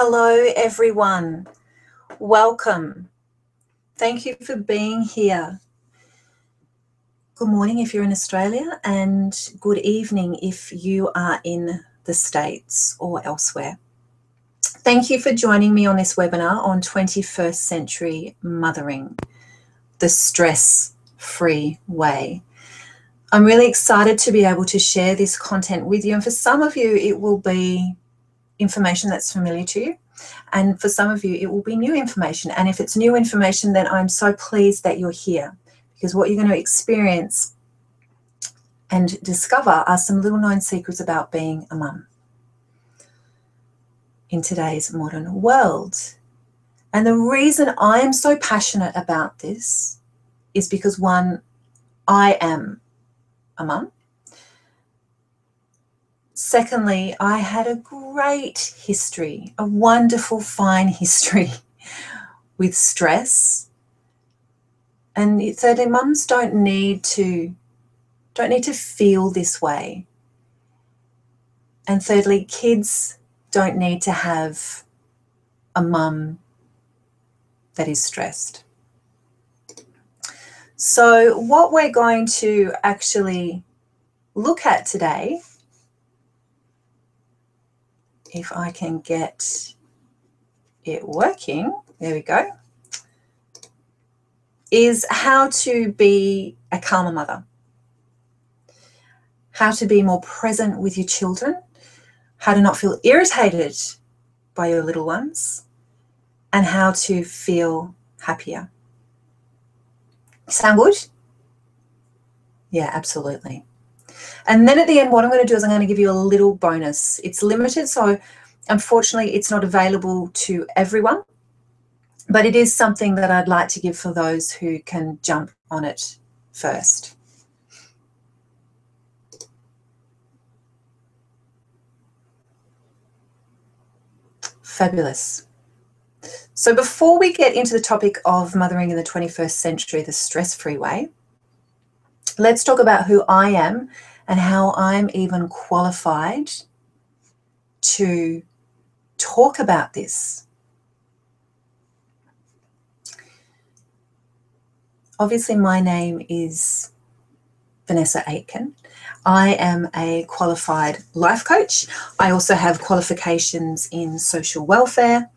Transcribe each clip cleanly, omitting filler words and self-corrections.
Hello, everyone. Welcome. Thank you for being here. Good morning if you're in Australia, and good evening if you are in the States or elsewhere. Thank you for joining me on this webinar on 21st century mothering, the stress-free way. I'm really excited to be able to share this content with you, and for some of you it will be information that's familiar to you, and for some of you it will be new information. And if it's new information, then I'm so pleased that you're here, because what you're going to experience and discover are some little known secrets about being a mum in today's modern world. And the reason I am so passionate about this is because, one, I am a mum. Secondly, I had a great history, a wonderful, fine history with stress. And thirdly, mums don't need to feel this way. And thirdly, kids don't need to have a mum that is stressed. So what we're going to actually look at today, if I can get it working, there we go, is how to be a calmer mother, how to be more present with your children, how to not feel irritated by your little ones, and how to feel happier. Sound good? Yeah, absolutely. And then at the end, what I'm going to do is I'm going to give you a little bonus. It's limited, so unfortunately it's not available to everyone, but it is something that I'd like to give for those who can jump on it first. Fabulous. So before we get into the topic of mothering in the 21st century, the stress-free way, let's talk about who I am and how I'm even qualified to talk about this. Obviously, my name is Vanessa Aitken. I am a qualified life coach. I also have qualifications in social welfare.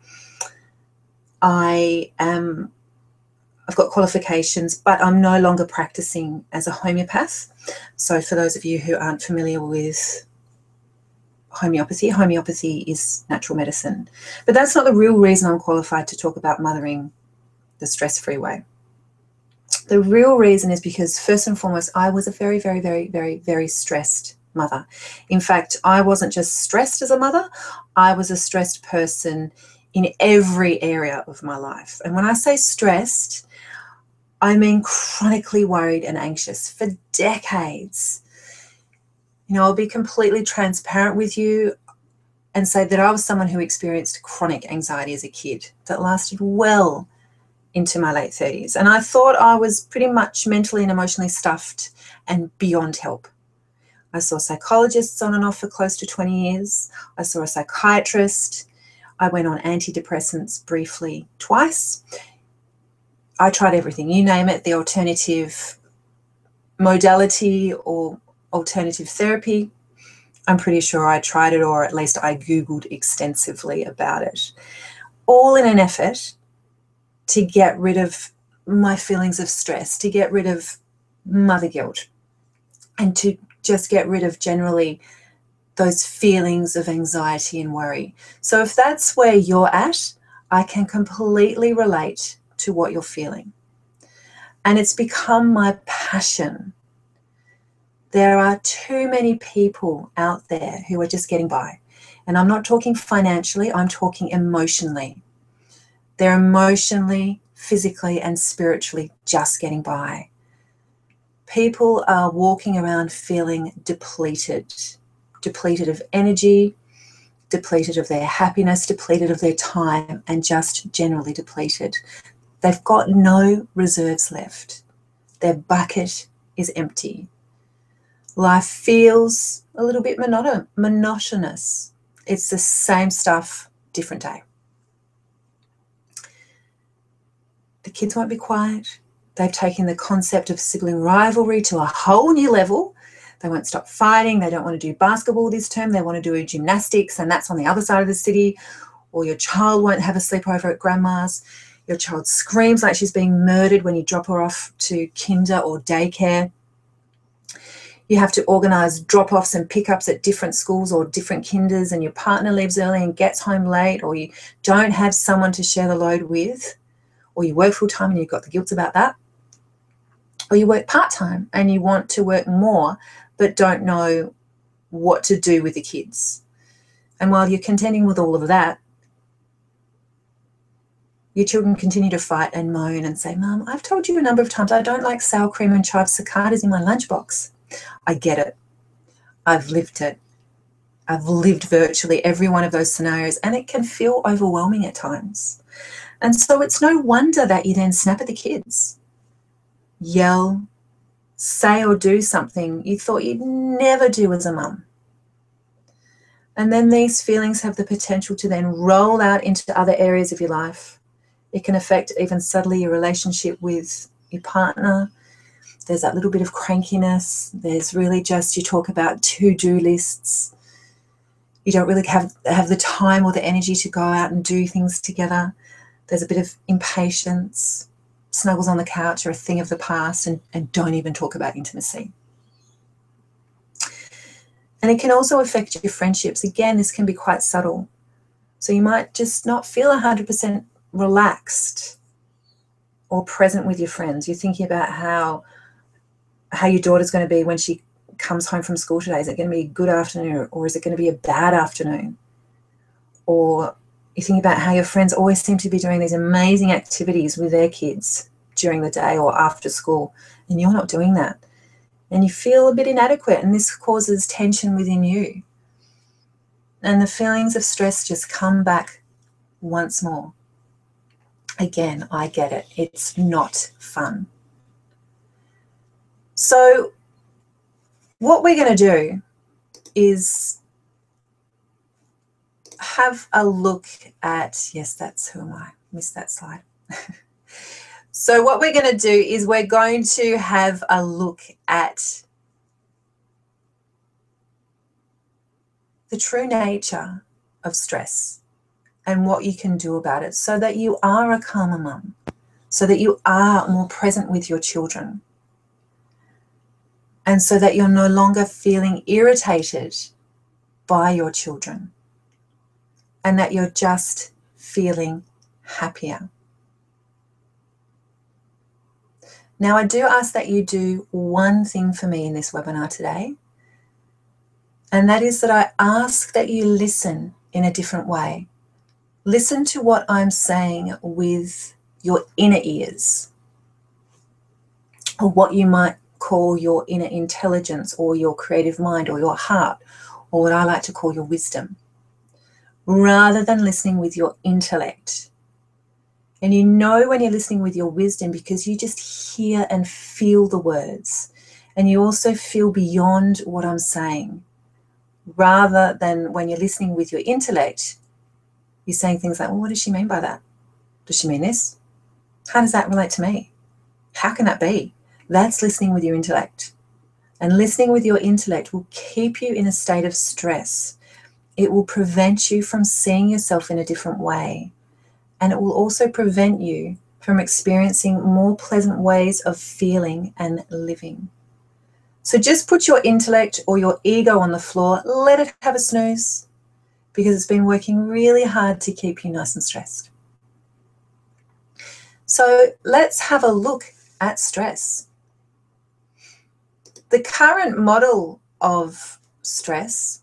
I've got qualifications, but I'm no longer practicing as a homeopath. So for those of you who aren't familiar with homeopathy, homeopathy is natural medicine. But that's not the real reason I'm qualified to talk about mothering the stress-free way. The real reason is because, first and foremost, I was a very, very, very, very, very stressed mother. In fact, I wasn't just stressed as a mother, I was a stressed person in every area of my life. And when I say stressed, I mean chronically worried and anxious for decades. You know, I'll be completely transparent with you and say that I was someone who experienced chronic anxiety as a kid that lasted well into my late 30s. And I thought I was pretty much mentally and emotionally stuffed and beyond help. I saw psychologists on and off for close to 20 years. I saw a psychiatrist. I went on antidepressants briefly twice. I tried everything, you name it, the alternative modality or alternative therapy. I'm pretty sure I tried it, or at least I Googled extensively about it, all in an effort to get rid of my feelings of stress, to get rid of mother guilt, and to just get rid of generally those feelings of anxiety and worry. So if that's where you're at, I can completely relate to what you're feeling. And it's become my passion. There are too many people out there who are just getting by. And I'm not talking financially, I'm talking emotionally. They're emotionally, physically, and spiritually just getting by. People are walking around feeling depleted of energy, depleted of their happiness, depleted of their time, and just generally depleted. They've got no reserves left. Their bucket is empty. Life feels a little bit monotonous. It's the same stuff, different day. the kids won't be quiet. They've taken the concept of sibling rivalry to a whole new level. They won't stop fighting. They don't want to do basketball this term. They want to do gymnastics, and that's on the other side of the city. Or your child won't have a sleepover at grandma's. Your child screams like she's being murdered when you drop her off to kinder or daycare. You have to organise drop-offs and pickups at different schools or different kinders, and your partner leaves early and gets home late, or you don't have someone to share the load with, or you work full-time and you've got the guilt about that, or you work part-time and you want to work more but don't know what to do with the kids. And while you're contending with all of that, your children continue to fight and moan and say, Mum, I've told you a number of times I don't like sour cream and chives cicadas in my lunchbox. I get it. I've lived it. I've lived virtually every one of those scenarios, and it can feel overwhelming at times. And so it's no wonder that you then snap at the kids, yell, say or do something you thought you'd never do as a mum. And then these feelings have the potential to then roll out into other areas of your life. It can affect even subtly your relationship with your partner. There's that little bit of crankiness. There's really just, you talk about to-do lists. You don't really have the time or the energy to go out and do things together. There's a bit of impatience. Snuggles on the couch are a thing of the past, and don't even talk about intimacy. And it can also affect your friendships. Again, this can be quite subtle. So you might just not feel 100% relaxed or present with your friends. You're thinking about how your daughter's going to be when she comes home from school today. Is it going to be a good afternoon, or is it going to be a bad afternoon? Or you think about how your friends always seem to be doing these amazing activities with their kids during the day or after school, and you're not doing that. And you feel a bit inadequate, and this causes tension within you. And the feelings of stress just come back once more. Again, I get it. It's not fun. So what we're going to do is have a look at, yes, that's who am I? Missed that slide. So what we're going to do is we're going to have a look at the true nature of stress and what you can do about it so that you are a calmer mum, so that you are more present with your children, and so that you're no longer feeling irritated by your children, and that you're just feeling happier. Now, I do ask that you do one thing for me in this webinar today, and that is that I ask that you listen in a different way. Listen to what I'm saying with your inner ears, or what you might call your inner intelligence, or your creative mind, or your heart, or what I like to call your wisdom, rather than listening with your intellect. And you know when you're listening with your wisdom because you just hear and feel the words, and you also feel beyond what I'm saying, rather than when you're listening with your intellect, you're saying things like, well, what does she mean by that? Does she mean this? How does that relate to me? How can that be? That's listening with your intellect. And listening with your intellect will keep you in a state of stress. It will prevent you from seeing yourself in a different way. And it will also prevent you from experiencing more pleasant ways of feeling and living. So just put your intellect or your ego on the floor, let it have a snooze, because it's been working really hard to keep you nice and stressed. So let's have a look at stress. The current model of stress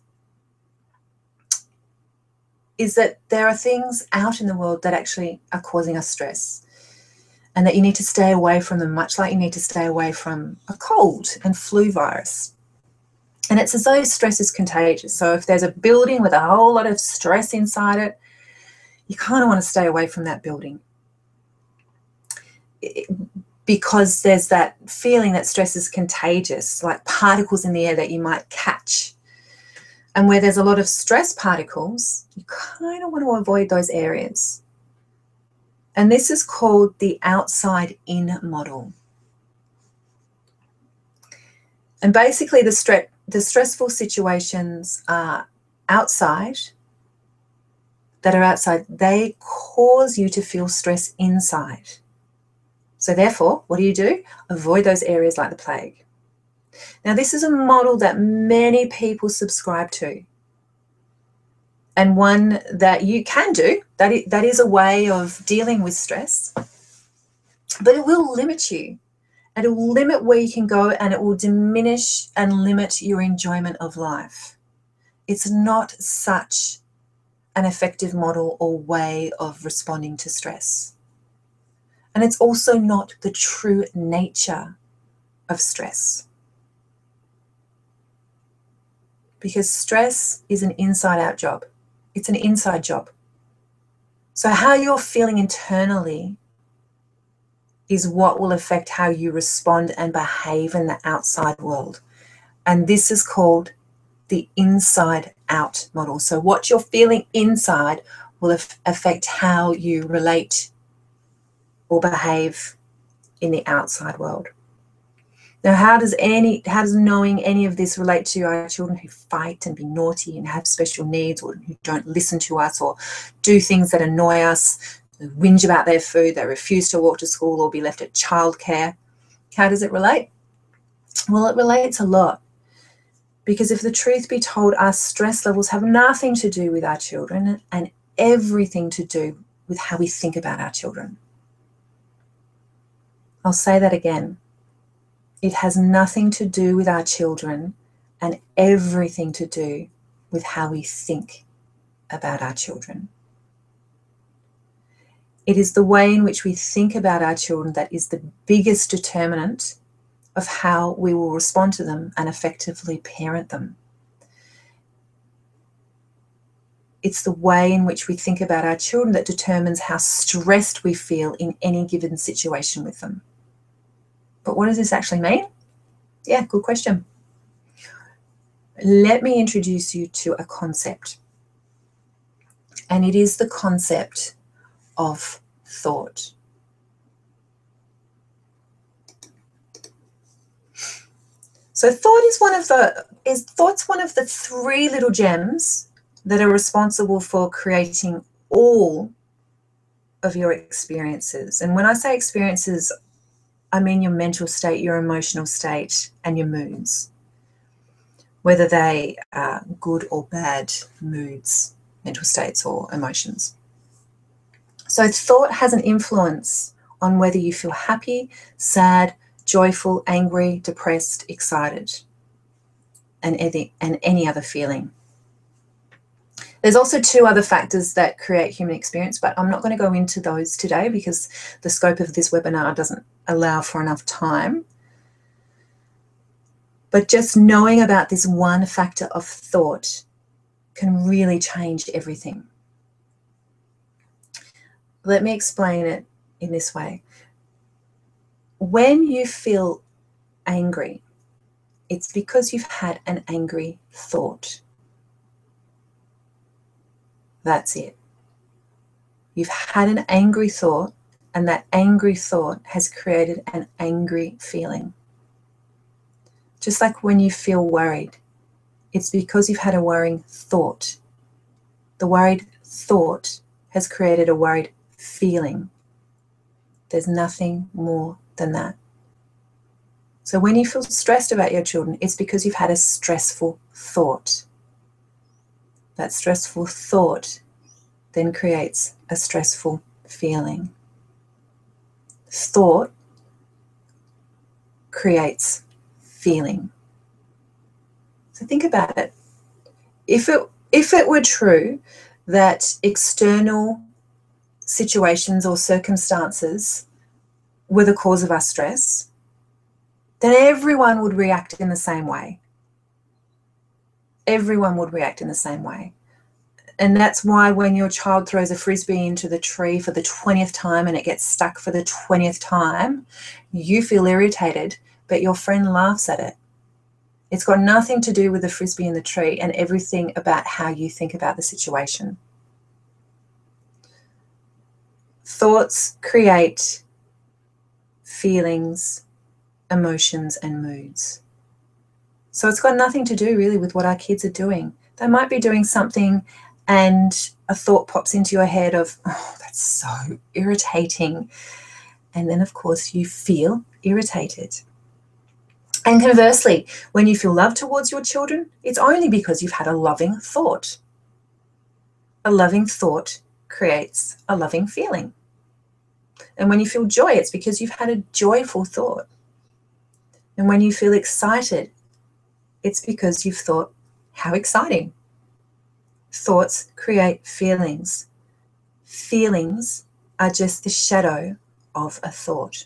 is that there are things out in the world that actually are causing us stress, and that you need to stay away from them, much like you need to stay away from a cold and flu virus. And it's as though stress is contagious. So if there's a building with a whole lot of stress inside it, you kind of want to stay away from that building, because there's that feeling that stress is contagious, like particles in the air that you might catch. And where there's a lot of stress particles, you kind of want to avoid those areas. And this is called the outside-in model. And basically the stressful situations are outside, they cause you to feel stress inside. So therefore, what do? Avoid those areas like the plague. Now, this is a model that many people subscribe to, and one that you can do. That is a way of dealing with stress, but it will limit you. And it will limit where you can go, and it will diminish and limit your enjoyment of life. It's not such an effective model or way of responding to stress. And it's also not the true nature of stress. Because stress is an inside-out job. It's an inside job. So how you're feeling internally is what will affect how you respond and behave in the outside world. And this is called the inside-out model. So what you're feeling inside will affect how you relate or behave in the outside world. Now, how does knowing any of this relate to our children who fight and be naughty and have special needs, or who don't listen to us or do things that annoy us, who whinge about their food, they refuse to walk to school or be left at childcare? How does it relate? Well, it relates a lot. Because if the truth be told, our stress levels have nothing to do with our children and everything to do with how we think about our children. I'll say that again. It has nothing to do with our children and everything to do with how we think about our children. It is the way in which we think about our children that is the biggest determinant of how we will respond to them and effectively parent them. It's the way in which we think about our children that determines how stressed we feel in any given situation with them. But what does this actually mean? Yeah, good question. Let me introduce you to a concept. And it is the concept of thought. So thought's one of the three little gems that are responsible for creating all of your experiences. And when I say experiences, I mean your mental state, your emotional state, and your moods, whether they are good or bad moods, mental states, or emotions. So thought has an influence on whether you feel happy, sad, joyful, angry, depressed, excited, and any other feeling. There's also two other factors that create human experience, but I'm not going to go into those today because the scope of this webinar doesn't allow for enough time. But just knowing about this one factor of thought can really change everything. Let me explain it in this way. When you feel angry, it's because you've had an angry thought. That's it. You've had an angry thought, and that angry thought has created an angry feeling. Just like when you feel worried, it's because you've had a worrying thought. The worried thought has created a worried feeling. There's nothing more than that. So when you feel stressed about your children, it's because you've had a stressful thought. That stressful thought then creates a stressful feeling. Thought creates feeling. So think about it. If it were true that external situations or circumstances were the cause of our stress, then everyone would react in the same way. Everyone would react in the same way. And that's why when your child throws a frisbee into the tree for the 20th time and it gets stuck for the 20th time, you feel irritated, but your friend laughs at it. It's got nothing to do with the frisbee in the tree and everything about how you think about the situation. Thoughts create feelings, emotions, and moods. So it's got nothing to do really with what our kids are doing. They might be doing something and a thought pops into your head of, oh, that's so irritating. And then, of course, you feel irritated. And conversely, when you feel love towards your children, it's only because you've had a loving thought. A loving thought creates a loving feeling. And when you feel joy, it's because you've had a joyful thought. And when you feel excited, it's because you've thought, how exciting. Thoughts create feelings. Feelings are just the shadow of a thought.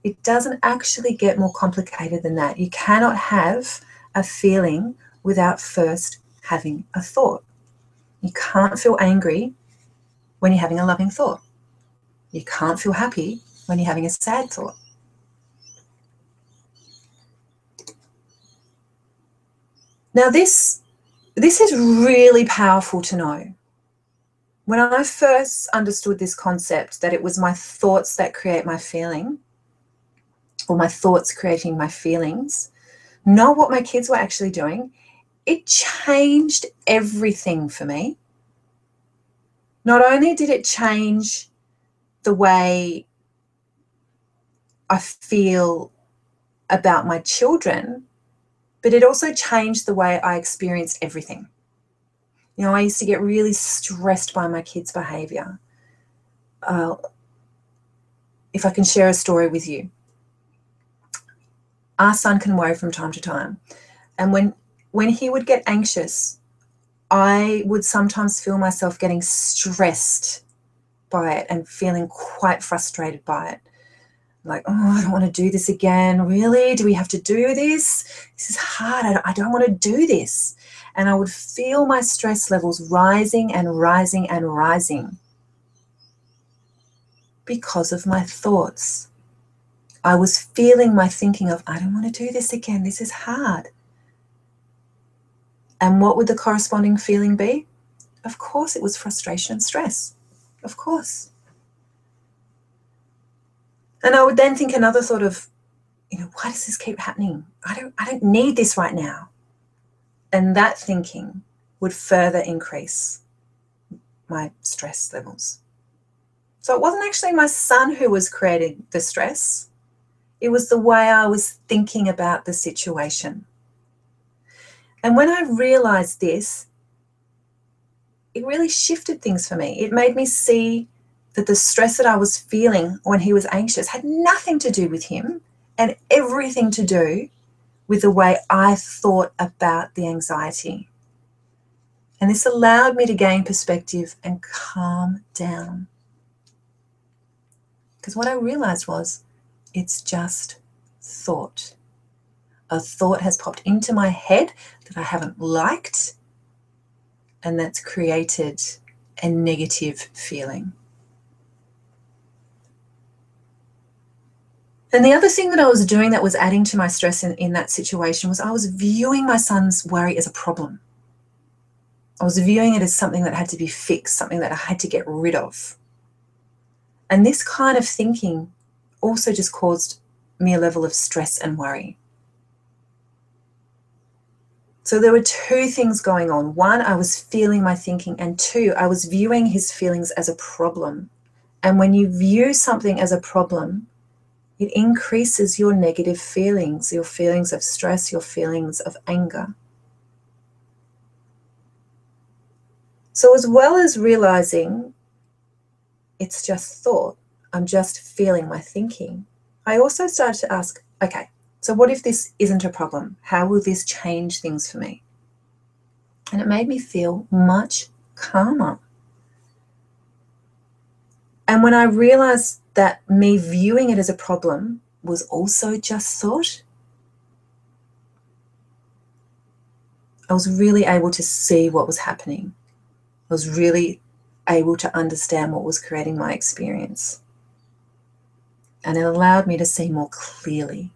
It doesn't actually get more complicated than that. You cannot have a feeling without first having a thought. You can't feel angry when you're having a loving thought. You can't feel happy when you're having a sad thought. Now this is really powerful to know. When I first understood this concept, that it was my thoughts that create my feeling, or my thoughts creating my feelings, not what my kids were actually doing, it changed everything for me. Not only did it change the way I feel about my children, but it also changed the way I experienced everything. You know, I used to get really stressed by my kids' behavior. If I can share a story with you. Our son can worry from time to time. And when he would get anxious, I would sometimes feel myself getting stressed by it and feeling quite frustrated by it. Like, oh, I don't want to do this again. Really? Do we have to do this? This is hard. I don't want to do this. And I would feel my stress levels rising and rising and rising because of my thoughts. I was feeling my thinking of, I don't want to do this again. This is hard. And what would the corresponding feeling be? Of course, it was frustration and stress. Of course. And I would then think another thought of, why does this keep happening? I don't need this right now. And that thinking would further increase my stress levels. So it wasn't actually my son who was creating the stress. It was the way I was thinking about the situation. And when I realized this, it really shifted things for me. It made me see that the stress that I was feeling when he was anxious had nothing to do with him and everything to do with the way I thought about the anxiety. And this allowed me to gain perspective and calm down. Because what I realized was, it's just thought. A thought has popped into my head that I haven't liked, and that's created a negative feeling. And the other thing that I was doing that was adding to my stress in that situation was I was viewing my son's worry as a problem. I was viewing it as something that had to be fixed, something that I had to get rid of. And this kind of thinking also just caused me a level of stress and worry. So there were two things going on. One, I was feeling my thinking, and two, I was viewing his feelings as a problem. And when you view something as a problem, it increases your negative feelings, your feelings of stress, your feelings of anger. So as well as realizing it's just thought, I'm just feeling my thinking, I also started to ask, okay, so what if this isn't a problem? How will this change things for me? And it made me feel much calmer. And when I realized that me viewing it as a problem was also just thought, I was really able to see what was happening. I was really able to understand what was creating my experience. And it allowed me to see more clearly.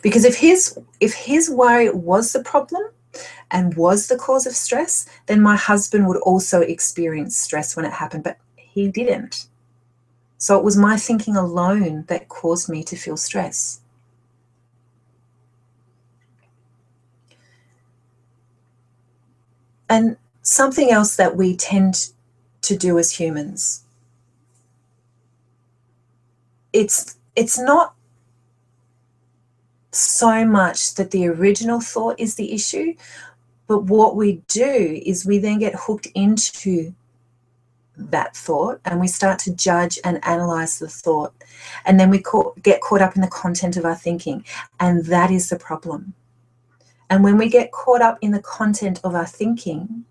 Because if his worry was the problem, and was the cause of stress, then my husband would also experience stress when it happened, but he didn't. So it was my thinking alone that caused me to feel stress. And something else that we tend to do as humans, it's not so much that the original thought is the issue, but what we do is we then get hooked into that thought and we start to judge and analyze the thought, and then we get caught up in the content of our thinking, and that is the problem. And when we get caught up in the content of our thinking,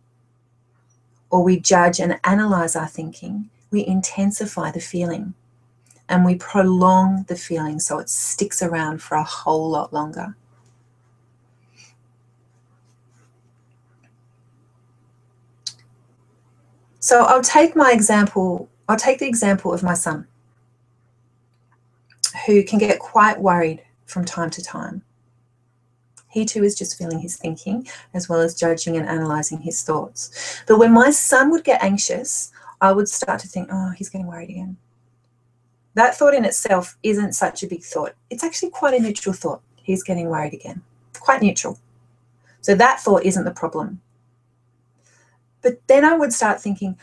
or we judge and analyze our thinking, we intensify the feeling and we prolong the feeling so it sticks around for a whole lot longer. So I'll take the example of my son, who can get quite worried from time to time. He too is just feeling his thinking as well as judging and analysing his thoughts. But when my son would get anxious, I would start to think, oh, he's getting worried again. That thought in itself isn't such a big thought. It's actually quite a neutral thought. He's getting worried again. Quite neutral. So that thought isn't the problem. But then I would start thinking,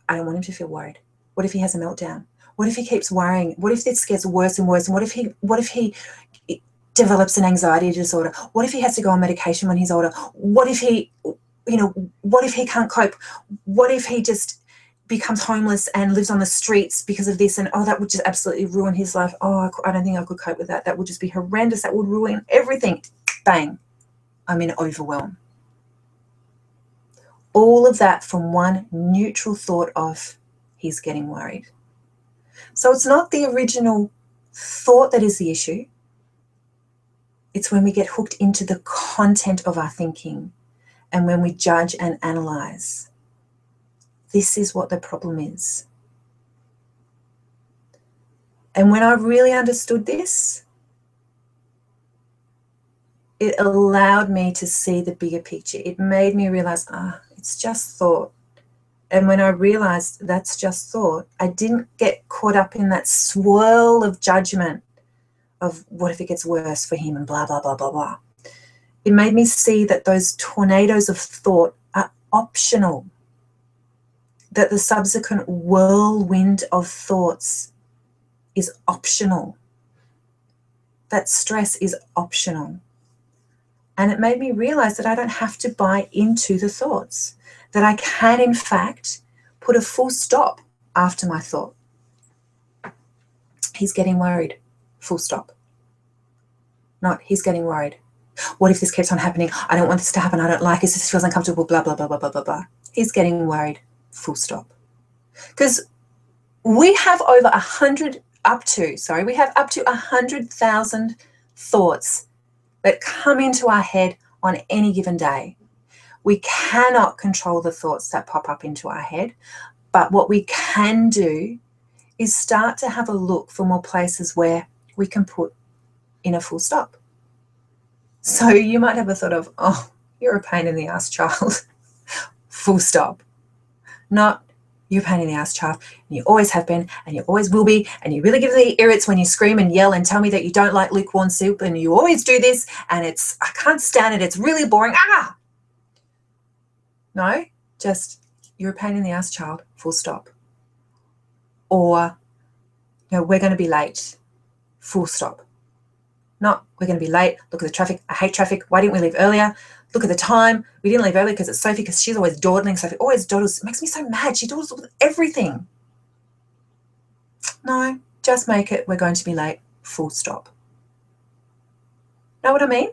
I don't want him to feel worried. What if he has a meltdown? What if he keeps worrying? What if this gets worse and worse? And what if he develops an anxiety disorder? What if he has to go on medication when he's older? What if he, what if he can't cope? What if he just becomes homeless and lives on the streets because of this? And oh, that would just absolutely ruin his life. Oh, I don't think I could cope with that. That would just be horrendous. That would ruin everything. Bang, I'm in overwhelm. All of that from one neutral thought of he's getting worried. So it's not the original thought that is the issue. It's when we get hooked into the content of our thinking and when we judge and analyze. This is what the problem is. And when I really understood this, it allowed me to see the bigger picture. It made me realize, it's just thought. And when I realized that's just thought, I didn't get caught up in that swirl of judgment of what if it gets worse for him and blah, blah, blah, blah, blah. It made me see that those tornadoes of thought are optional, that the subsequent whirlwind of thoughts is optional, that stress is optional. And it made me realize that I don't have to buy into the thoughts, that I can, in fact, put a full stop after my thought. He's getting worried. Full stop. Not, he's getting worried. What if this keeps on happening? I don't want this to happen. I don't like it. This feels uncomfortable, blah, blah, blah, blah, blah, blah, blah. He's getting worried. Full stop. Because we have up to 100,000 thoughts that come into our head on any given day. We cannot control the thoughts that pop up into our head, but what we can do is start to have a look for more places where we can put in a full stop. So you might have a thought of, oh, you're a pain in the ass, child. Full stop. Not, you're a pain in the ass, child, and you always have been, and you always will be, and you really give me the irrits when you scream and yell and tell me that you don't like lukewarm soup, and you always do this, and I can't stand it, it's really boring. No, just, you're a pain in the ass, child, full stop. Or, we're going to be late, full stop. Not, we're going to be late, look at the traffic, I hate traffic, why didn't we leave earlier? Look at the time, we didn't leave early because it's Sophie, because she's always dawdling. Sophie always dawdles, it makes me so mad, she dawdles with everything. No, just make it, we're going to be late, full stop. Know what I mean?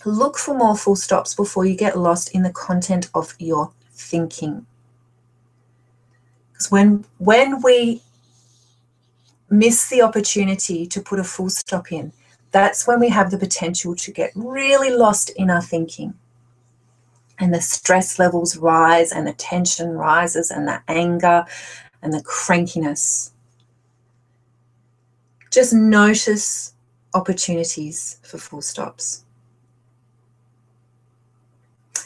Look for more full stops before you get lost in the content of your thinking. Because when we miss the opportunity to put a full stop in, that's when we have the potential to get really lost in our thinking. And the stress levels rise and the tension rises and the anger and the crankiness. Just notice opportunities for full stops.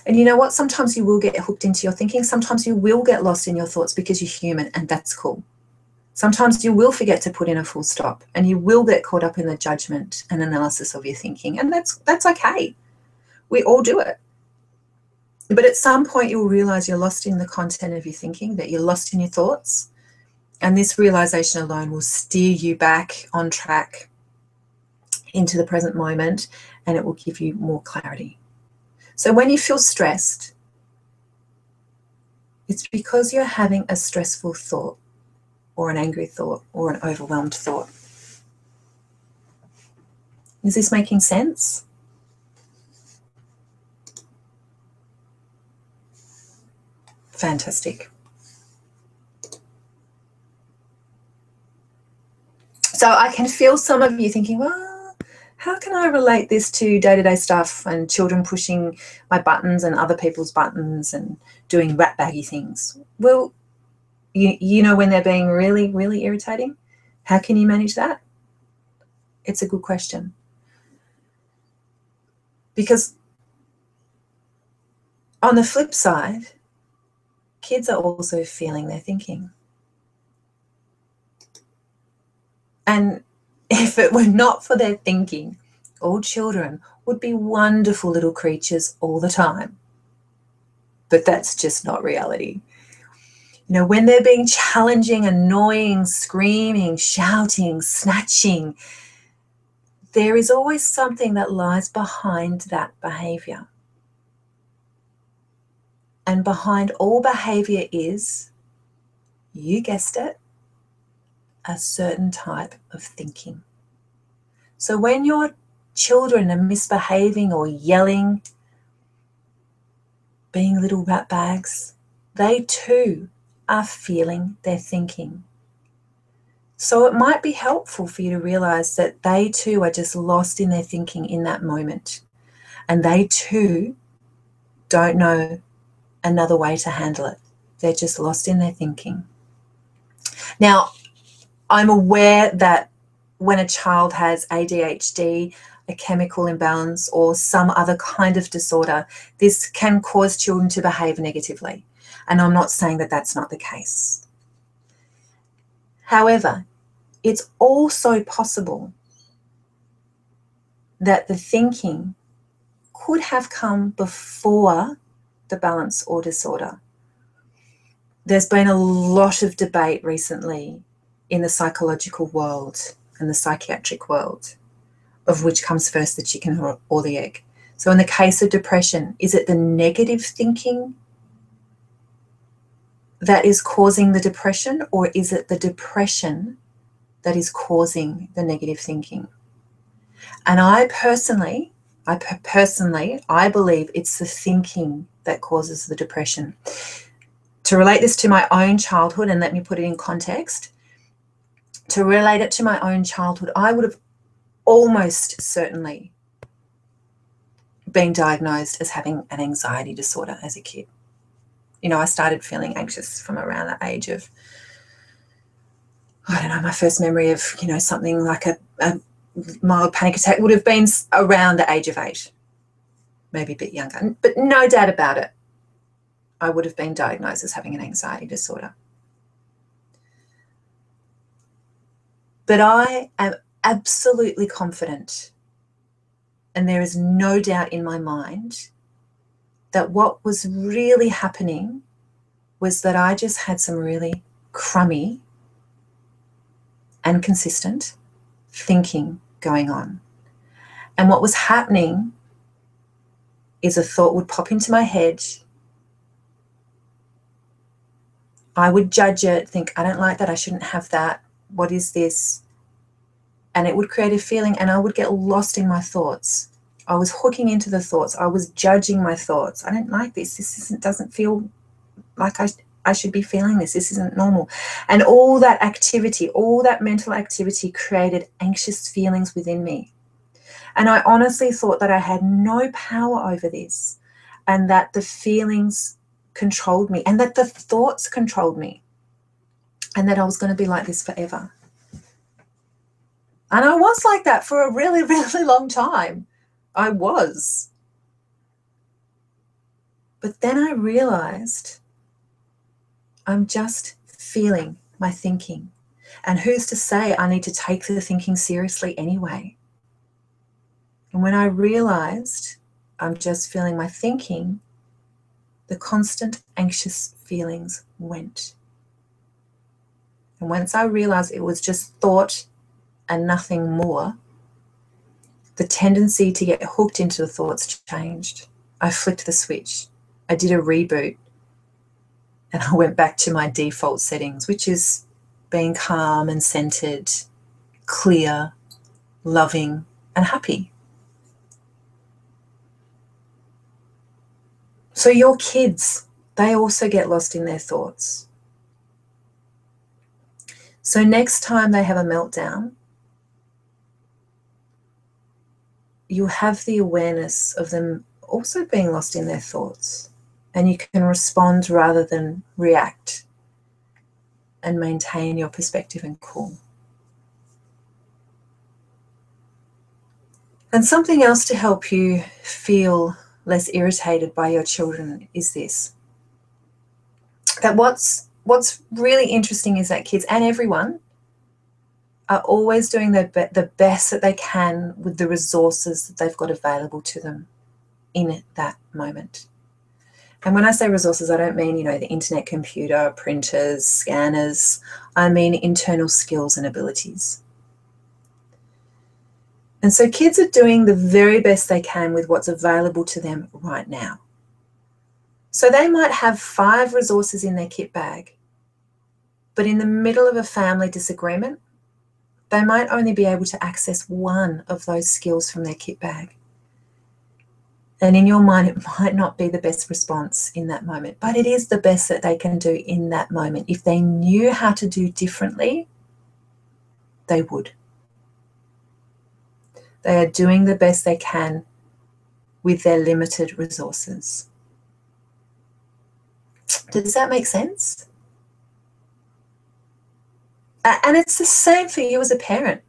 And you know what? Sometimes you will get hooked into your thinking. Sometimes you will get lost in your thoughts because you're human, and that's cool. Sometimes you will forget to put in a full stop, and you will get caught up in the judgment and analysis of your thinking, and that's okay. We all do it. But at some point you'll realize you're lost in the content of your thinking, that you're lost in your thoughts, and this realization alone will steer you back on track into the present moment, and it will give you more clarity. So when you feel stressed, it's because you're having a stressful thought or an angry thought or an overwhelmed thought. Is this making sense? Fantastic. So I can feel some of you thinking, well, how can I relate this to day-to-day stuff and children pushing my buttons and other people's buttons and doing rat baggy things? Well, you know when they're being really, really irritating? How can you manage that? It's a good question. Because on the flip side, kids are also feeling their thinking. And if it were not for their thinking, all children would be wonderful little creatures all the time. But that's just not reality. You know, when they're being challenging, annoying, screaming, shouting, snatching, there is always something that lies behind that behavior. And behind all behavior is, you guessed it, a certain type of thinking. So when your children are misbehaving or yelling, being little rat bags, they too are feeling their thinking. So it might be helpful for you to realize that they too are just lost in their thinking in that moment. And they too don't know another way to handle it. They're just lost in their thinking. Now, I'm aware that when a child has ADHD, a chemical imbalance, or some other kind of disorder, this can cause children to behave negatively. And I'm not saying that that's not the case. However, it's also possible that the thinking could have come before the balance or disorder. There's been a lot of debate recently in the psychological world and the psychiatric world of which comes first, the chicken or the egg. So in the case of depression, is it the negative thinking that is causing the depression, or is it the depression that is causing the negative thinking? And I personally, I believe it's the thinking that causes the depression. To relate this to my own childhood, and let me put it in context, to relate it to my own childhood, I would have almost certainly been diagnosed as having an anxiety disorder as a kid. You know, I started feeling anxious from around the age of, I don't know, my first memory of, you know, something like a mild panic attack would have been around the age of 8, maybe a bit younger. But no doubt about it, I would have been diagnosed as having an anxiety disorder. But I am absolutely confident, and there is no doubt in my mind, that what was really happening was that I just had some really crummy and consistent thinking going on. And what was happening is a thought would pop into my head. I would judge it, think, I don't like that, I shouldn't have that, what is this? And it would create a feeling, and I would get lost in my thoughts. I was hooking into the thoughts. I was judging my thoughts. I don't like this. This doesn't feel like I should be feeling this. This isn't normal. And all that activity, all that mental activity created anxious feelings within me. And I honestly thought that I had no power over this, and that the feelings controlled me, and that the thoughts controlled me, and that I was going to be like this forever. And I was like that for a really, really long time. I was. But then I realized I'm just feeling my thinking. And who's to say I need to take the thinking seriously anyway? And when I realized I'm just feeling my thinking, the constant anxious feelings went. And once I realized it was just thought and nothing more, the tendency to get hooked into the thoughts changed. I flicked the switch. I did a reboot. And I went back to my default settings, which is being calm and centered, clear, loving, and happy. So your kids, they also get lost in their thoughts. So next time they have a meltdown, you have the awareness of them also being lost in their thoughts, and you can respond rather than react and maintain your perspective and cool. And something else to help you feel less irritated by your children is this, that what's really interesting is that kids and everyone are always doing the best that they can with the resources that they've got available to them in that moment. And when I say resources, I don't mean, the internet, computer, printers, scanners. I mean internal skills and abilities. And so kids are doing the very best they can with what's available to them right now. So they might have 5 resources in their kit bag, but in the middle of a family disagreement, they might only be able to access 1 of those skills from their kit bag. And in your mind, it might not be the best response in that moment, but it is the best that they can do in that moment. If they knew how to do differently, they would. They are doing the best they can with their limited resources. Does that make sense? And it's the same for you as a parent.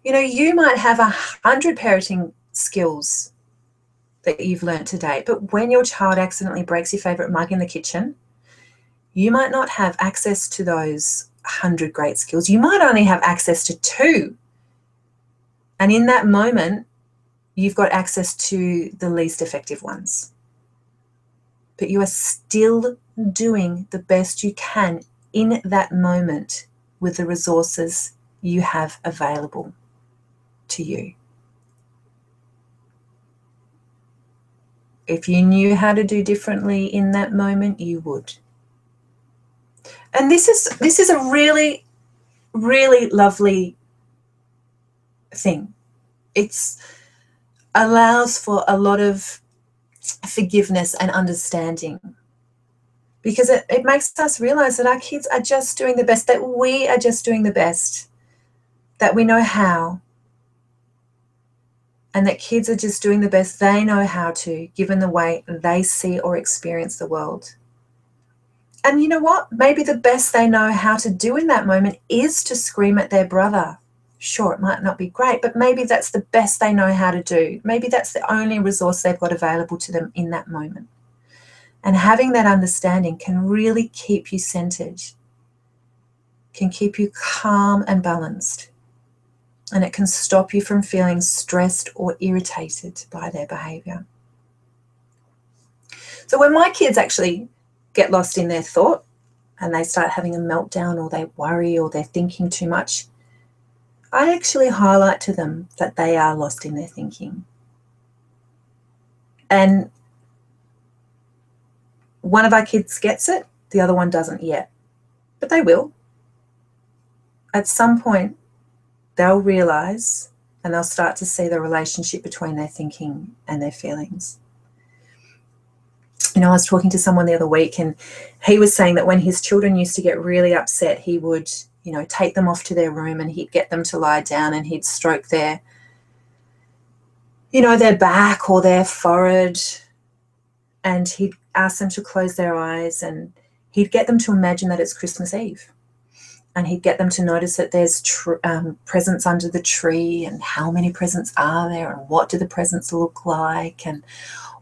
You might have 100 parenting skills that you've learned to date, but when your child accidentally breaks your favorite mug in the kitchen, you might not have access to those 100 great skills. You might only have access to 2. And in that moment, you've got access to the least effective ones. But you are still doing the best you can in that moment with the resources you have available to you. If you knew how to do differently in that moment, you would. And this is a really, really lovely thing. It allows for a lot of forgiveness and understanding, because it makes us realize that our kids are just doing the best, that we are just doing the best, that we know how, and that kids are just doing the best they know how to, given the way they see or experience the world. And you know what? Maybe the best they know how to do in that moment is to scream at their brother. Sure, it might not be great, but maybe that's the best they know how to do. Maybe that's the only resource they've got available to them in that moment. And having that understanding can really keep you centered, can keep you calm and balanced, and it can stop you from feeling stressed or irritated by their behavior. So when my kids actually get lost in their thought and they start having a meltdown, or they worry, or they're thinking too much, I actually highlight to them that they are lost in their thinking. And one of our kids gets it, the other one doesn't yet, but they will. At some point, they'll realize and they'll start to see the relationship between their thinking and their feelings. I was talking to someone the other week, and he was saying that when his children used to get really upset, he would, take them off to their room and he'd get them to lie down and he'd stroke their, their back or their forehead, and he'd ask them to close their eyes, and he'd get them to imagine that it's Christmas Eve. And he'd get them to notice that there's presents under the tree, and how many presents are there, and what do the presents look like, and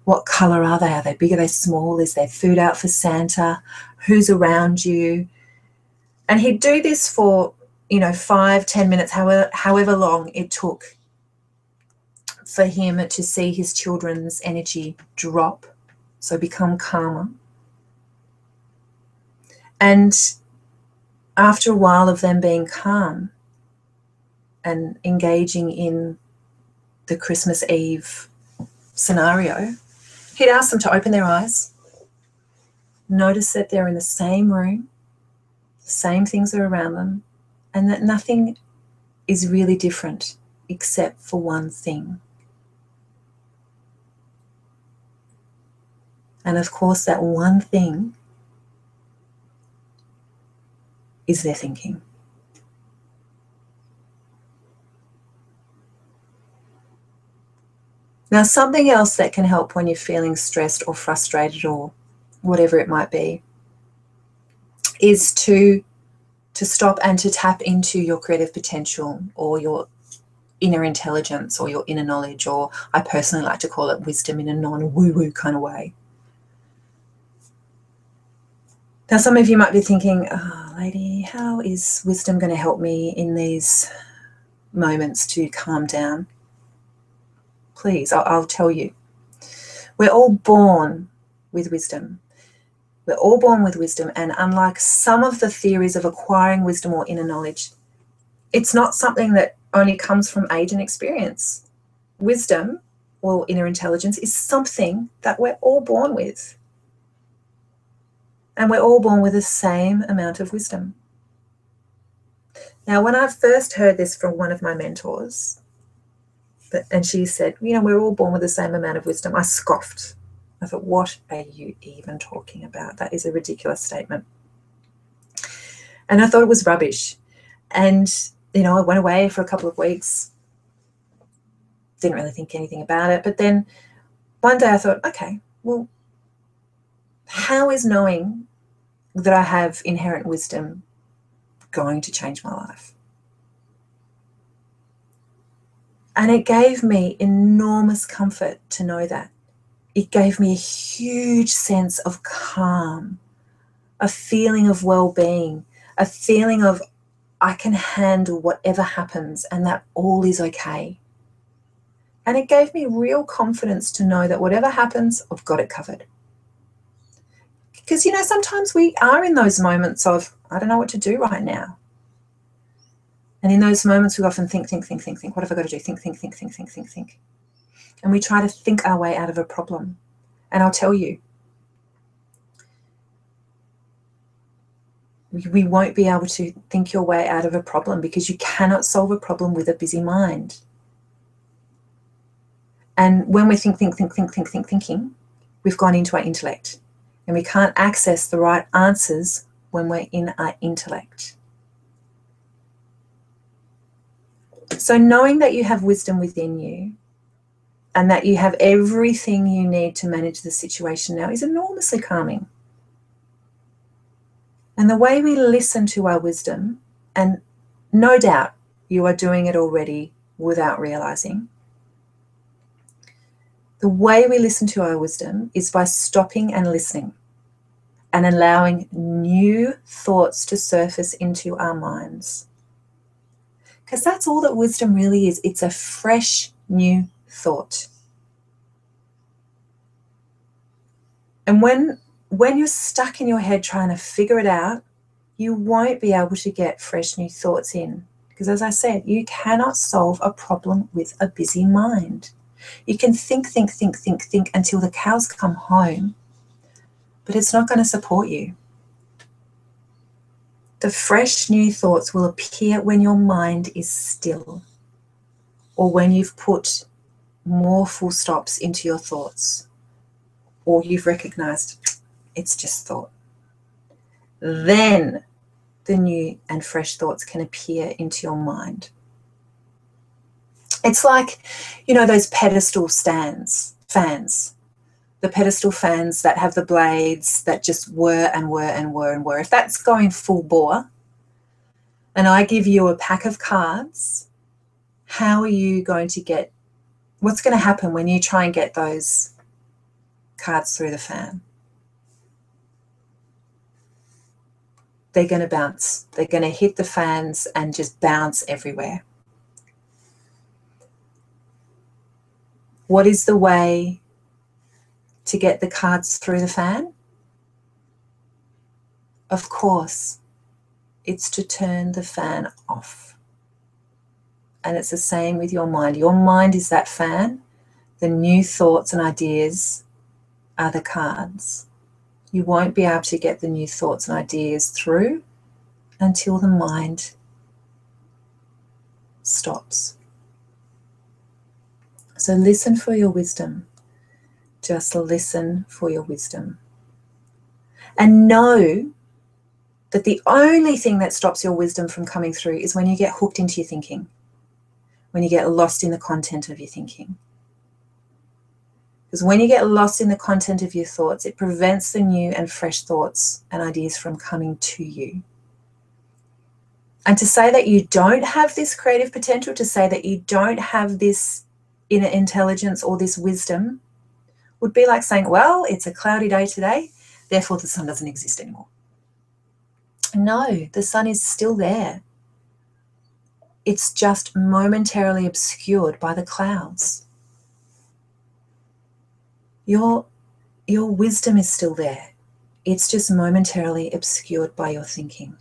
what colour are they? Are they big? Are they small? Is there food out for Santa? Who's around you? And he'd do this for, 5-10 minutes, however long it took for him to see his children's energy drop, so become calmer. And after a while of them being calm and engaging in the Christmas Eve scenario, he'd ask them to open their eyes, notice that they're in the same room, the same things are around them, and that nothing is really different except for one thing. And of course, that one thing is their thinking. Now, something else that can help when you're feeling stressed or frustrated or whatever it might be is to stop and to tap into your creative potential, or your inner intelligence, or your inner knowledge, or I personally like to call it wisdom in a non-woo-woo kind of way. Now, some of you might be thinking, oh, lady, how is wisdom going to help me in these moments to calm down? Please, I'll tell you. We're all born with wisdom. We're all born with wisdom, and unlike some of the theories of acquiring wisdom or inner knowledge, it's not something that only comes from age and experience. Wisdom or inner intelligence is something that we're all born with. And we're all born with the same amount of wisdom. Now, when I first heard this from one of my mentors, and she said, we're all born with the same amount of wisdom, I scoffed. I thought, what are you even talking about? That is a ridiculous statement. And I thought it was rubbish. And, I went away for a couple of weeks, didn't really think anything about it. But then one day I thought, okay, well, how is knowing that I have inherent wisdom going to change my life? And it gave me enormous comfort to know that. It gave me a huge sense of calm, a feeling of well-being, a feeling of I can handle whatever happens and that all is okay. And it gave me real confidence to know that whatever happens, I've got it covered. Because, sometimes we are in those moments of, I don't know what to do right now. And in those moments, we often think. What have I got to do? Think. And we try to think our way out of a problem. And I'll tell you, we won't be able to think your way out of a problem, because you cannot solve a problem with a busy mind. And when we thinking, we've gone into our intellect. And we can't access the right answers when we're in our intellect. So knowing that you have wisdom within you and that you have everything you need to manage the situation now is enormously calming. And the way we listen to our wisdom, and no doubt you are doing it already without realizing, the way we listen to our wisdom is by stopping and listening and allowing new thoughts to surface into our minds. Because that's all that wisdom really is. It's a fresh new thought. And when you're stuck in your head trying to figure it out, you won't be able to get fresh new thoughts in. Because as I said, you cannot solve a problem with a busy mind. You can think until the cows come home, but it's not going to support you. The fresh new thoughts will appear when your mind is still, or when you've put more full stops into your thoughts, or you've recognized it's just thought. Then the new and fresh thoughts can appear into your mind. It's like, those pedestal fans, the pedestal fans that have the blades that just whir and whir and whir and whir. If that's going full bore, and I give you a pack of cards, how are you going to get, what's going to happen when you try and get those cards through the fan? They're going to bounce. They're going to hit the fans and just bounce everywhere. What is the way to get the cards through the fan? Of course, it's to turn the fan off. And it's the same with your mind. Your mind is that fan. The new thoughts and ideas are the cards. You won't be able to get the new thoughts and ideas through until the mind stops. So listen for your wisdom. Just listen for your wisdom. And know that the only thing that stops your wisdom from coming through is when you get hooked into your thinking, when you get lost in the content of your thinking. Because when you get lost in the content of your thoughts, it prevents the new and fresh thoughts and ideas from coming to you. And to say that you don't have this creative potential, to say that you don't have this inner intelligence or this wisdom, would be like saying, well, it's a cloudy day today, therefore the sun doesn't exist anymore. No, the sun is still there. It's just momentarily obscured by the clouds. Your wisdom is still there. It's just momentarily obscured by your thinking.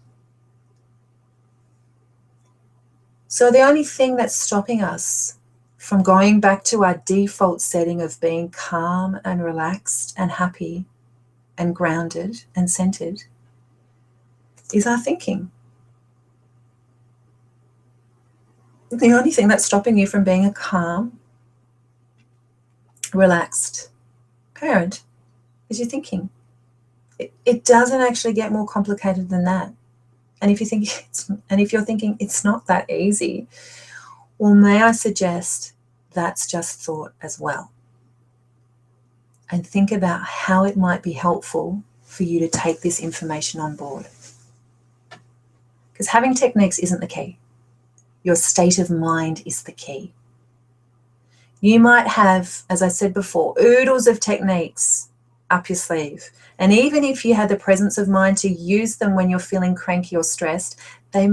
So the only thing that's stopping us from going back to our default setting of being calm and relaxed and happy and grounded and centered is our thinking. The only thing that's stopping you from being a calm, relaxed parent is your thinking. It doesn't actually get more complicated than that. And if you're thinking it's not that easy, well, may I suggest that's just thought as well. And think about how it might be helpful for you to take this information on board. Because having techniques isn't the key. Your state of mind is the key. You might have, as I said before, oodles of techniques up your sleeve. And even if you had the presence of mind to use them when you're feeling cranky or stressed, they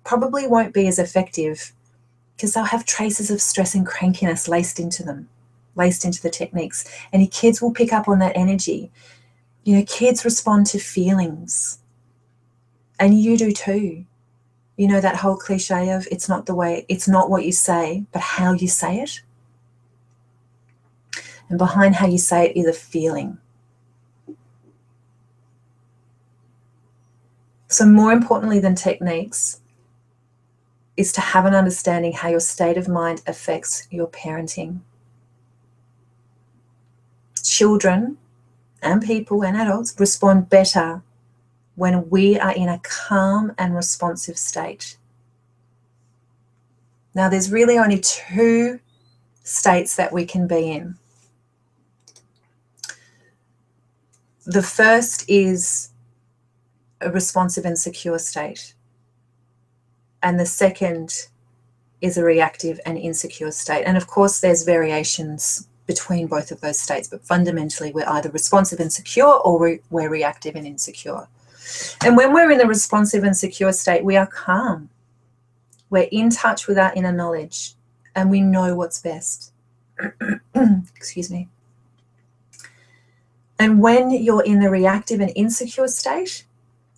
probably won't be as effective because they'll have traces of stress and crankiness laced into them, laced into the techniques. And your kids will pick up on that energy. You know, kids respond to feelings. And you do too. You know that whole cliche of it's not what you say, but how you say it. And behind how you say it is a feeling. So more importantly than techniques is to have an understanding how your state of mind affects your parenting. Children and people and adults respond better when we are in a calm and responsive state. Now, there's really only two states that we can be in. The first is a responsive and secure state. And the second is a reactive and insecure state. And of course, there's variations between both of those states, but fundamentally we're either responsive and secure or we're reactive and insecure. And when we're in the responsive and secure state, we are calm. We're in touch with our inner knowledge and we know what's best. Excuse me. And when you're in the reactive and insecure state,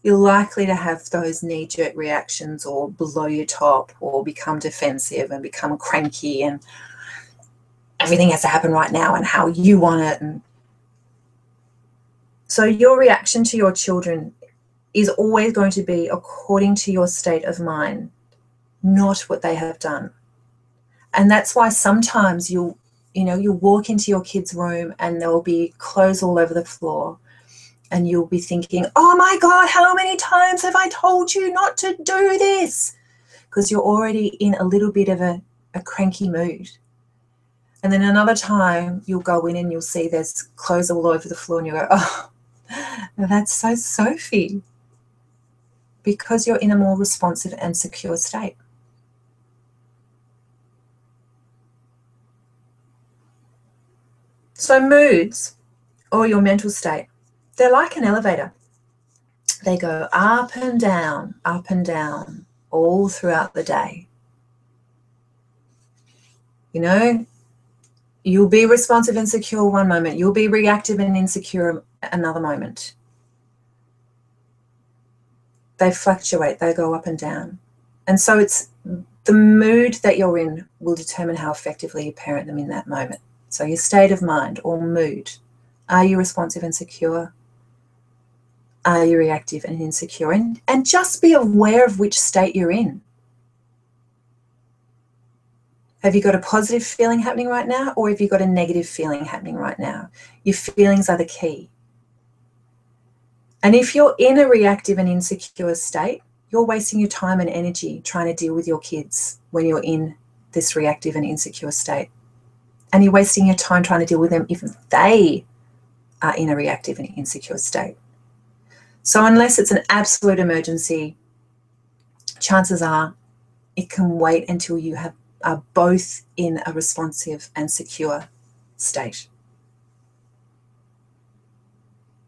you're likely to have those knee-jerk reactions or blow your top or become defensive and become cranky and everything has to happen right now and how you want it. And so your reaction to your children is always going to be according to your state of mind, not what they have done. And that's why sometimes you'll walk into your kid's room and there will be clothes all over the floor and you'll be thinking, oh my God, how many times have I told you not to do this? Because you're already in a little bit of a cranky mood. And then another time you'll go in and you'll see there's clothes all over the floor and you'll go, oh, that's so Sophie. because you're in a more responsive and secure state. So moods, or your mental state, they're like an elevator. They go up and down, all throughout the day. You know, you'll be responsive and secure one moment. You'll be reactive and insecure another moment. They fluctuate. They go up and down. And so it's the mood that you're in will determine how effectively you parent them in that moment. So your state of mind or mood. Are you responsive and secure? Are you reactive and insecure? And just be aware of which state you're in. Have you got a positive feeling happening right now, or have you got a negative feeling happening right now? Your feelings are the key. And if you're in a reactive and insecure state, you're wasting your time and energy trying to deal with your kids when you're in this reactive and insecure state. And you're wasting your time trying to deal with them if they are in a reactive and insecure state. So unless it's an absolute emergency, chances are it can wait until you are both in a responsive and secure state.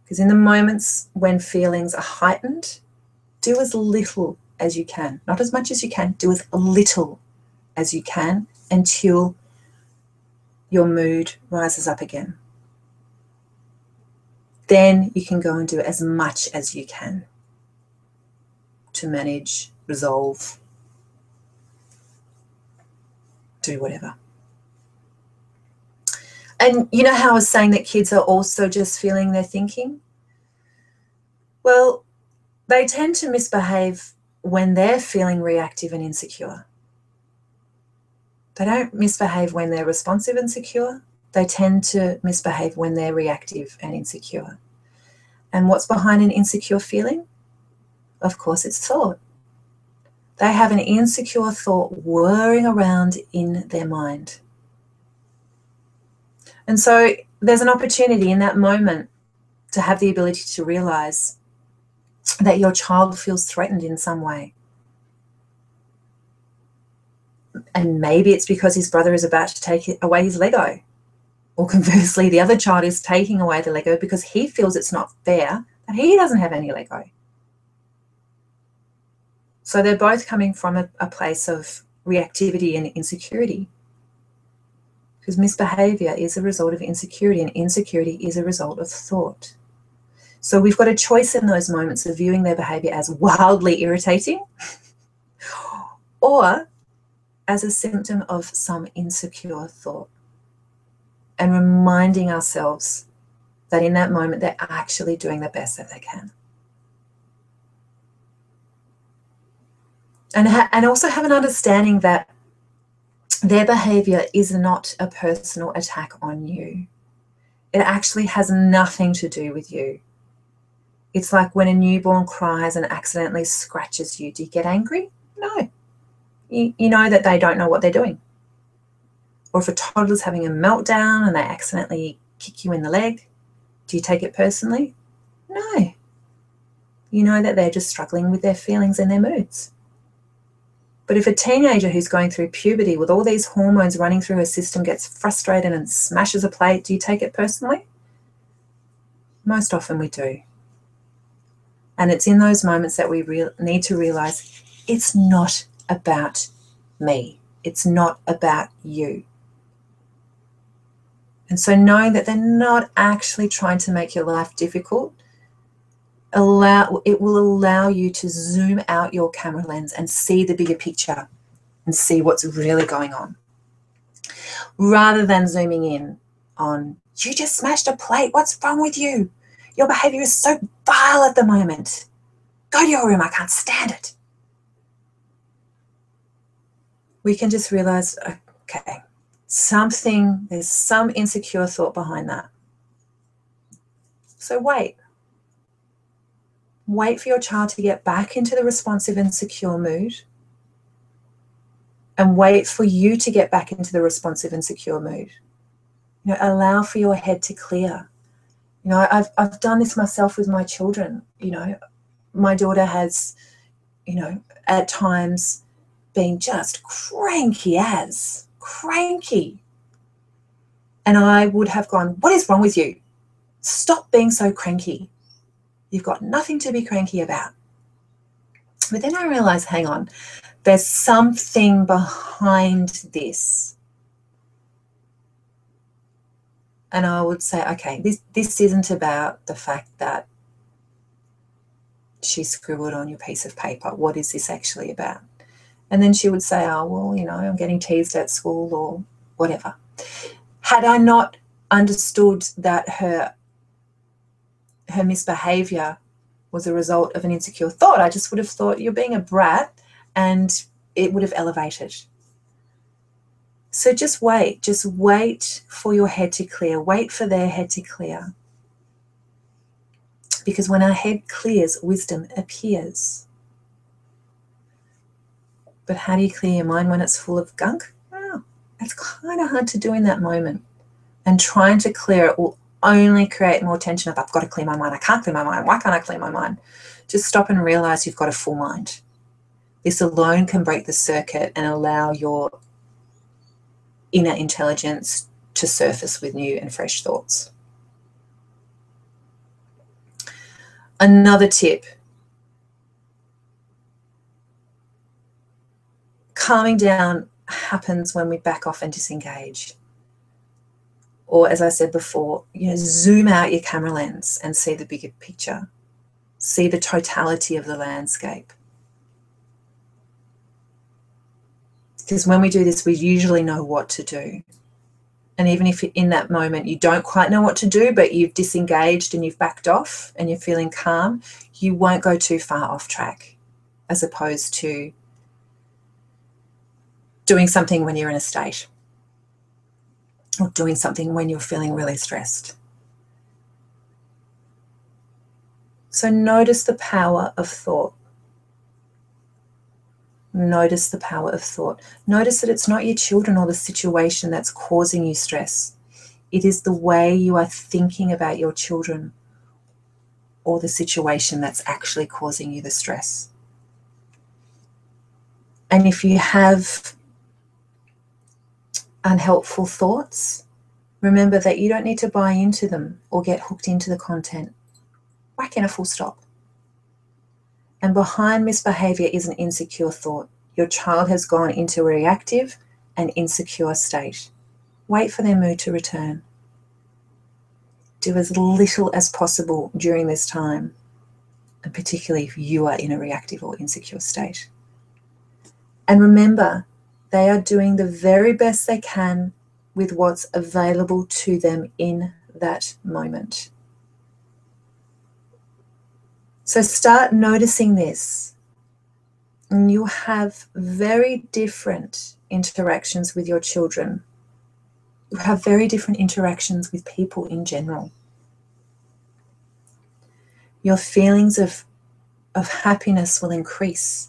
Because in the moments when feelings are heightened, do as little as you can, not as much as you can, do as little as you can until your mood rises up again. Then you can go and do as much as you can to manage, resolve, do whatever. And you know how I was saying that kids are also just feeling their thinking? Well, they tend to misbehave when they're feeling reactive and insecure. They don't misbehave when they're responsive and secure. They tend to misbehave when they're reactive and insecure. And what's behind an insecure feeling? Of course, it's thought. They have an insecure thought whirring around in their mind. And so there's an opportunity in that moment to have the ability to realize that your child feels threatened in some way. And maybe it's because his brother is about to take away his Lego. Or conversely, the other child is taking away the Lego because he feels it's not fair that he doesn't have any Lego. So they're both coming from a place of reactivity and insecurity. Because misbehavior is a result of insecurity, and insecurity is a result of thought. So we've got a choice in those moments of viewing their behavior as wildly irritating or as a symptom of some insecure thought, and reminding ourselves that in that moment they're actually doing the best that they can. And also have an understanding that their behavior is not a personal attack on you. It actually has nothing to do with you. It's like when a newborn cries and accidentally scratches you. Do you get angry? No. You know that they don't know what they're doing. Or if a toddler's having a meltdown and they accidentally kick you in the leg, do you take it personally? No. You know that they're just struggling with their feelings and their moods. But if a teenager who's going through puberty with all these hormones running through her system gets frustrated and smashes a plate, do you take it personally? Most often we do. And it's in those moments that we need to realize it's not about me. It's not about you. And so knowing that they're not actually trying to make your life difficult, it will allow you to zoom out your camera lens and see the bigger picture and see what's really going on. Rather than zooming in on, you just smashed a plate, what's wrong with you? Your behavior is so vile at the moment. Go to your room, I can't stand it. We can just realize, okay, there's some insecure thought behind that. So wait. Wait for your child to get back into the responsive and secure mood, and wait for you to get back into the responsive and secure mood. You know, allow for your head to clear. You know, I've done this myself with my children. You know, my daughter has, you know, at times being just cranky. And I would have gone, what is wrong with you? Stop being so cranky. You've got nothing to be cranky about. But then I realized, hang on, there's something behind this. And I would say, okay, this isn't about the fact that she scribbled on your piece of paper. What is this actually about? And then she would say, oh, well, you know, I'm getting teased at school or whatever. Had I not understood that her misbehavior was a result of an insecure thought, I just would have thought you're being a brat, and it would have elevated. So just wait for your head to clear. Wait for their head to clear. Because when our head clears, wisdom appears. But how do you clear your mind when it's full of gunk? Well, it's kind of hard to do in that moment. And trying to clear it will only create more tension of, I've got to clear my mind. I can't clear my mind. Why can't I clear my mind? Just stop and realize you've got a full mind. This alone can break the circuit and allow your inner intelligence to surface with new and fresh thoughts. Another tip, calming down happens when we back off and disengage. Or as I said before, you know, zoom out your camera lens and see the bigger picture. See the totality of the landscape. Because when we do this, we usually know what to do. And even if in that moment you don't quite know what to do, but you've disengaged and you've backed off and you're feeling calm, you won't go too far off track, as opposed to doing something when you're in a state, or doing something when you're feeling really stressed. So notice the power of thought. Notice the power of thought. Notice that it's not your children or the situation that's causing you stress. It is the way you are thinking about your children or the situation that's actually causing you the stress. And if you have unhelpful thoughts, remember that you don't need to buy into them or get hooked into the content. Whack in a full stop. And behind misbehavior is an insecure thought. Your child has gone into a reactive and insecure state. Wait for their mood to return. Do as little as possible during this time, and particularly if you are in a reactive or insecure state. And remember, they are doing the very best they can with what's available to them in that moment. So start noticing this, and you'll have very different interactions with your children. You have very different interactions with people in general. Your feelings of happiness will increase.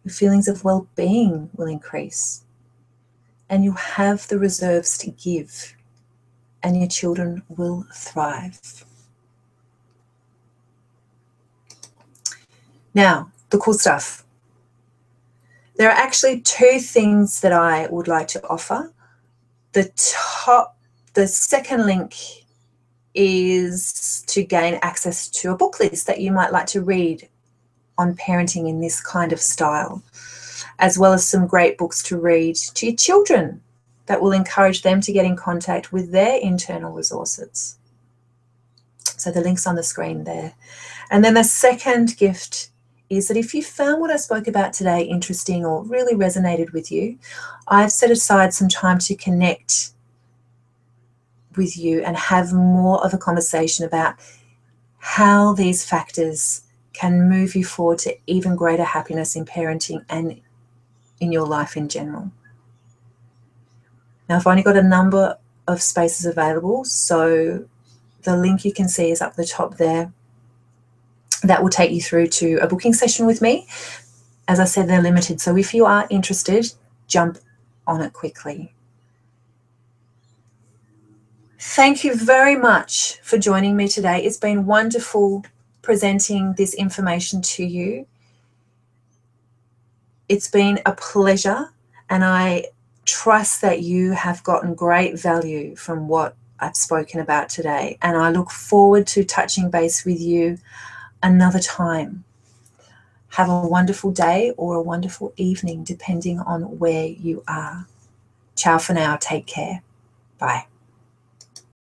Your feelings of well-being will increase. And you have the reserves to give, and your children will thrive. Now, the cool stuff. There are actually two things that I would like to offer. The second link is to gain access to a book list that you might like to read on parenting in this kind of style, as well as some great books to read to your children that will encourage them to get in contact with their internal resources. So the link's on the screen there. And then the second gift is that if you found what I spoke about today interesting or really resonated with you, I've set aside some time to connect with you and have more of a conversation about how these factors can move you forward to even greater happiness in parenting and in your life in general. Now, I've only got a number of spaces available, so the link you can see is up the top there. That will take you through to a booking session with me. As I said, they're limited, so if you are interested, jump on it quickly. Thank you very much for joining me today. It's been wonderful presenting this information to you. It's been a pleasure, and I trust that you have gotten great value from what I've spoken about today, and I look forward to touching base with you another time. Have a wonderful day or a wonderful evening, depending on where you are. Ciao for now. Take care. Bye.